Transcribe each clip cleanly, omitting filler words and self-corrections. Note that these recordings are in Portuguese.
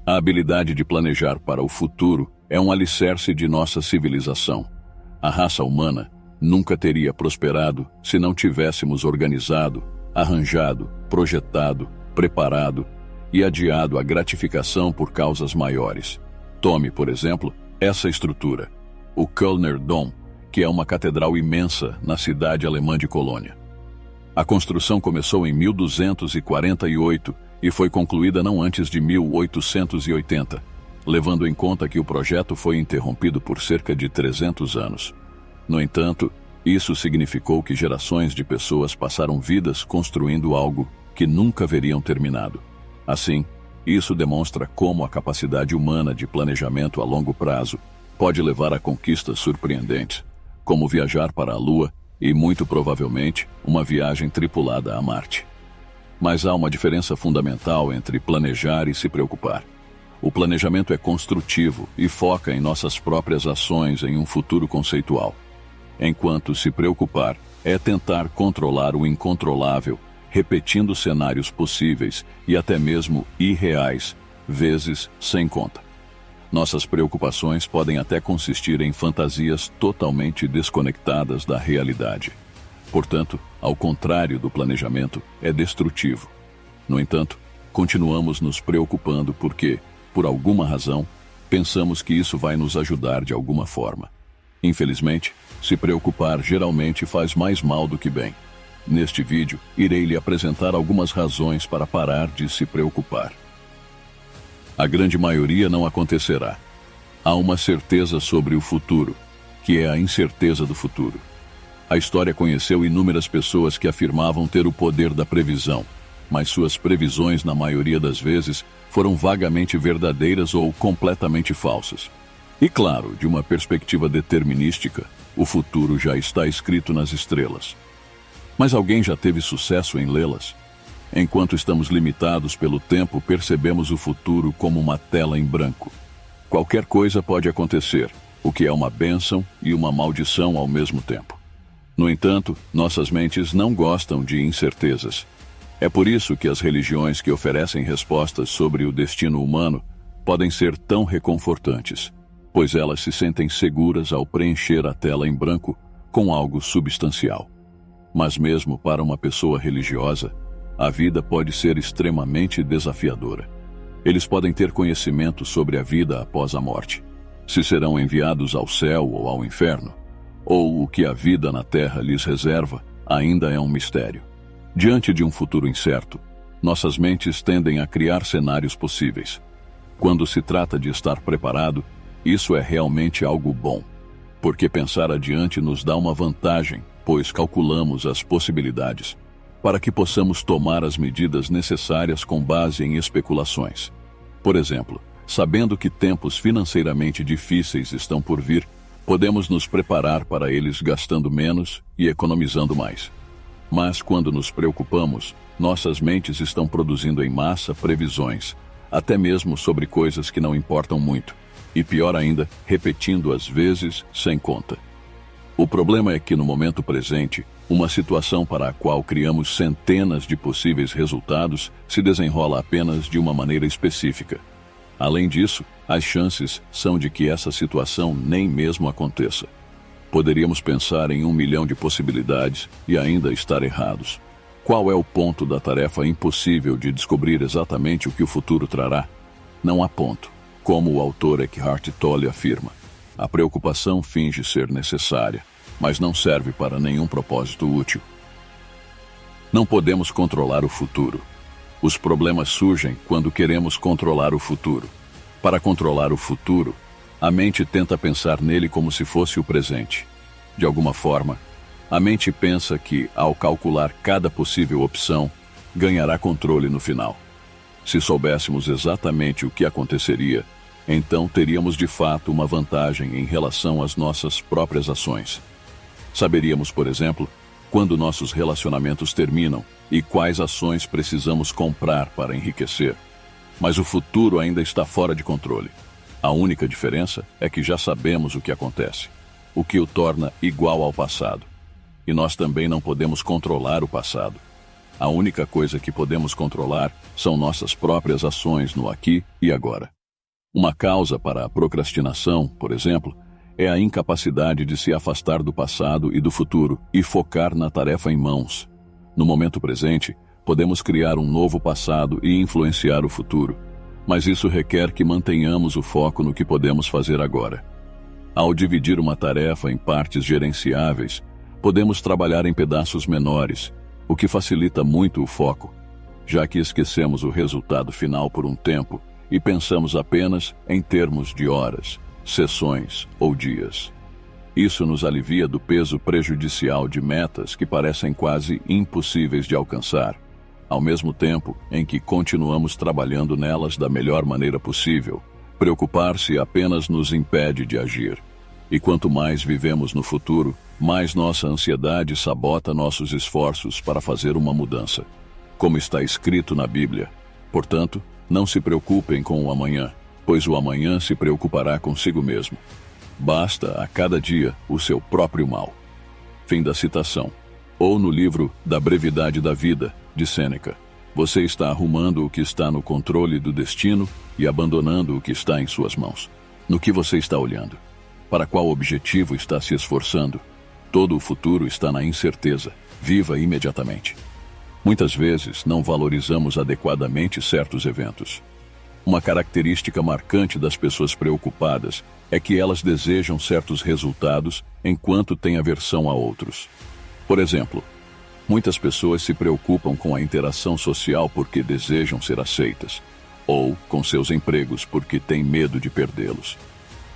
A habilidade de planejar para o futuro é um alicerce de nossa civilização. A raça humana nunca teria prosperado se não tivéssemos organizado, arranjado, projetado, preparado e adiado a gratificação por causas maiores. Tome, por exemplo, essa estrutura, o Kölner Dom, que é uma catedral imensa na cidade alemã de Colônia. A construção começou em 1248 e foi concluída não antes de 1880, levando em conta que o projeto foi interrompido por cerca de 300 anos. No entanto, isso significou que gerações de pessoas passaram vidas construindo algo que nunca veriam terminado. Assim, isso demonstra como a capacidade humana de planejamento a longo prazo pode levar a conquistas surpreendentes, como viajar para a Lua e, muito provavelmente, uma viagem tripulada a Marte. Mas há uma diferença fundamental entre planejar e se preocupar. O planejamento é construtivo e foca em nossas próprias ações em um futuro conceitual, enquanto se preocupar é tentar controlar o incontrolável, repetindo cenários possíveis e até mesmo irreais, vezes sem conta. Nossas preocupações podem até consistir em fantasias totalmente desconectadas da realidade. Portanto, ao contrário do planejamento, é destrutivo. No entanto, continuamos nos preocupando porque, por alguma razão, pensamos que isso vai nos ajudar de alguma forma. Infelizmente, se preocupar geralmente faz mais mal do que bem. Neste vídeo, irei lhe apresentar algumas razões para parar de se preocupar. A grande maioria não acontecerá. Há uma certeza sobre o futuro, que é a incerteza do futuro. A história conheceu inúmeras pessoas que afirmavam ter o poder da previsão, mas suas previsões, na maioria das vezes, foram vagamente verdadeiras ou completamente falsas. E claro, de uma perspectiva determinística, o futuro já está escrito nas estrelas. Mas alguém já teve sucesso em lê-las? Enquanto estamos limitados pelo tempo, percebemos o futuro como uma tela em branco. Qualquer coisa pode acontecer, o que é uma bênção e uma maldição ao mesmo tempo. No entanto, nossas mentes não gostam de incertezas. É por isso que as religiões que oferecem respostas sobre o destino humano podem ser tão reconfortantes, pois elas se sentem seguras ao preencher a tela em branco com algo substancial. Mas mesmo para uma pessoa religiosa, a vida pode ser extremamente desafiadora. Eles podem ter conhecimento sobre a vida após a morte, se serão enviados ao céu ou ao inferno, ou o que a vida na Terra lhes reserva ainda é um mistério. Diante de um futuro incerto, nossas mentes tendem a criar cenários possíveis. Quando se trata de estar preparado, isso é realmente algo bom, porque pensar adiante nos dá uma vantagem, pois calculamos as possibilidades, para que possamos tomar as medidas necessárias com base em especulações. Por exemplo, sabendo que tempos financeiramente difíceis estão por vir, podemos nos preparar para eles gastando menos e economizando mais. Mas quando nos preocupamos, nossas mentes estão produzindo em massa previsões, até mesmo sobre coisas que não importam muito, e pior ainda, repetindo-as vezes sem conta. O problema é que no momento presente, uma situação para a qual criamos centenas de possíveis resultados se desenrola apenas de uma maneira específica. Além disso, as chances são de que essa situação nem mesmo aconteça. Poderíamos pensar em 1 milhão de possibilidades e ainda estar errados. Qual é o ponto da tarefa impossível de descobrir exatamente o que o futuro trará? Não há ponto. Como o autor Eckhart Tolle afirma, a preocupação finge ser necessária, mas não serve para nenhum propósito útil. Não podemos controlar o futuro. Os problemas surgem quando queremos controlar o futuro. Para controlar o futuro, a mente tenta pensar nele como se fosse o presente. De alguma forma, a mente pensa que, ao calcular cada possível opção, ganhará controle no final. Se soubéssemos exatamente o que aconteceria, então teríamos de fato uma vantagem em relação às nossas próprias ações. Saberíamos, por exemplo, quando nossos relacionamentos terminam e quais ações precisamos comprar para enriquecer. Mas o futuro ainda está fora de controle. A única diferença é que já sabemos o que acontece, o que o torna igual ao passado. E nós também não podemos controlar o passado. A única coisa que podemos controlar são nossas próprias ações no aqui e agora. Uma causa para a procrastinação, por exemplo, é a incapacidade de se afastar do passado e do futuro e focar na tarefa em mãos. No momento presente, podemos criar um novo passado e influenciar o futuro, mas isso requer que mantenhamos o foco no que podemos fazer agora. Ao dividir uma tarefa em partes gerenciáveis, podemos trabalhar em pedaços menores, o que facilita muito o foco, já que esquecemos o resultado final por um tempo e pensamos apenas em termos de horas, sessões ou dias. Isso nos alivia do peso prejudicial de metas que parecem quase impossíveis de alcançar, ao mesmo tempo em que continuamos trabalhando nelas da melhor maneira possível. Preocupar-se apenas nos impede de agir. E quanto mais vivemos no futuro, mais nossa ansiedade sabota nossos esforços para fazer uma mudança. Como está escrito na Bíblia, portanto, não se preocupem com o amanhã, pois o amanhã se preocupará consigo mesmo. Basta a cada dia o seu próprio mal. Fim da citação. Ou no livro Da Brevidade da Vida, de Sêneca. Você está arrumando o que está no controle do destino e abandonando o que está em suas mãos. No que você está olhando? Para qual objetivo está se esforçando? Todo o futuro está na incerteza. Viva imediatamente. Muitas vezes não valorizamos adequadamente certos eventos. Uma característica marcante das pessoas preocupadas é que elas desejam certos resultados enquanto têm aversão a outros. Por exemplo, muitas pessoas se preocupam com a interação social porque desejam ser aceitas, ou com seus empregos porque têm medo de perdê-los.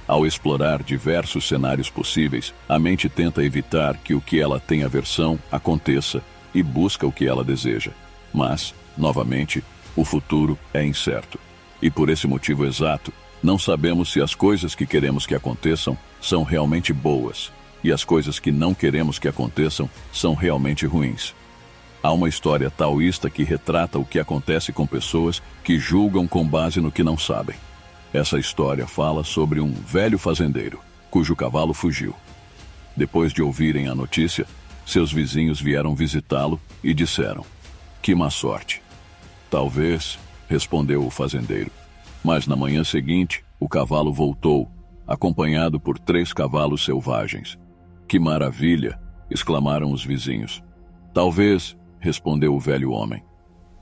Ao explorar diversos cenários possíveis, a mente tenta evitar que o que ela tem aversão aconteça e busca o que ela deseja. Mas, novamente, o futuro é incerto. E por esse motivo exato, não sabemos se as coisas que queremos que aconteçam são realmente boas e as coisas que não queremos que aconteçam são realmente ruins. Há uma história taoísta que retrata o que acontece com pessoas que julgam com base no que não sabem. Essa história fala sobre um velho fazendeiro, cujo cavalo fugiu. Depois de ouvirem a notícia, seus vizinhos vieram visitá-lo e disseram: "Que má sorte." "Talvez", respondeu o fazendeiro. Mas na manhã seguinte, o cavalo voltou, acompanhado por 3 cavalos selvagens. "Que maravilha!" exclamaram os vizinhos. "Talvez", respondeu o velho homem.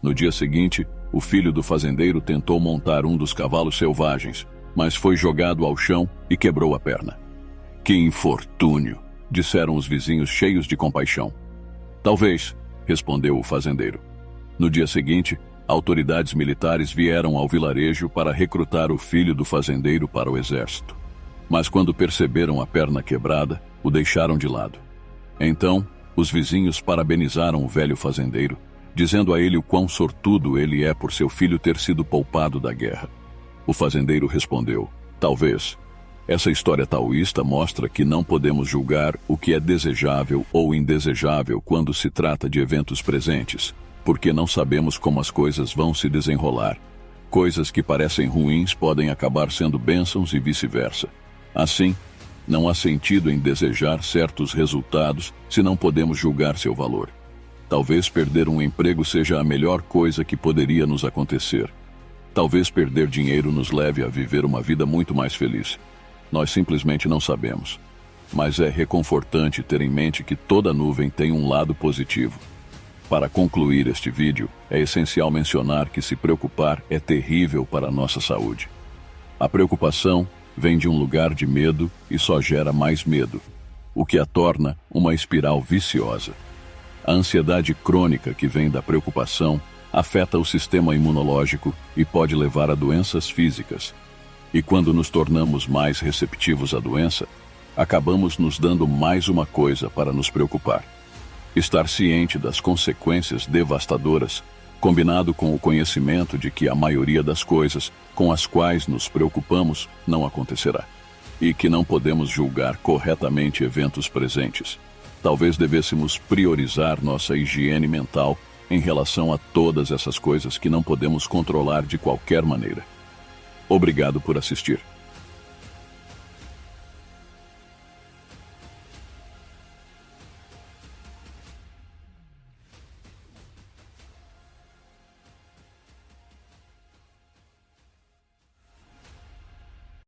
No dia seguinte, o filho do fazendeiro tentou montar um dos cavalos selvagens, mas foi jogado ao chão e quebrou a perna. "Que infortúnio!" disseram os vizinhos cheios de compaixão. "Talvez", respondeu o fazendeiro. No dia seguinte, autoridades militares vieram ao vilarejo para recrutar o filho do fazendeiro para o exército. Mas quando perceberam a perna quebrada, o deixaram de lado. Então, os vizinhos parabenizaram o velho fazendeiro, dizendo a ele o quão sortudo ele é por seu filho ter sido poupado da guerra. O fazendeiro respondeu: "Talvez. Essa história taoísta mostra que não podemos julgar o que é desejável ou indesejável quando se trata de eventos presentes, porque não sabemos como as coisas vão se desenrolar. Coisas que parecem ruins podem acabar sendo bênçãos e vice-versa. Assim, não há sentido em desejar certos resultados se não podemos julgar seu valor. Talvez perder um emprego seja a melhor coisa que poderia nos acontecer. Talvez perder dinheiro nos leve a viver uma vida muito mais feliz. Nós simplesmente não sabemos. Mas é reconfortante ter em mente que toda nuvem tem um lado positivo. Para concluir este vídeo, é essencial mencionar que se preocupar é terrível para a nossa saúde. A preocupação vem de um lugar de medo e só gera mais medo, o que a torna uma espiral viciosa. A ansiedade crônica que vem da preocupação afeta o sistema imunológico e pode levar a doenças físicas. E quando nos tornamos mais receptivos à doença, acabamos nos dando mais uma coisa para nos preocupar. Estar ciente das consequências devastadoras, combinado com o conhecimento de que a maioria das coisas com as quais nos preocupamos não acontecerá, e que não podemos julgar corretamente eventos presentes. Talvez devêssemos priorizar nossa higiene mental em relação a todas essas coisas que não podemos controlar de qualquer maneira. Obrigado por assistir.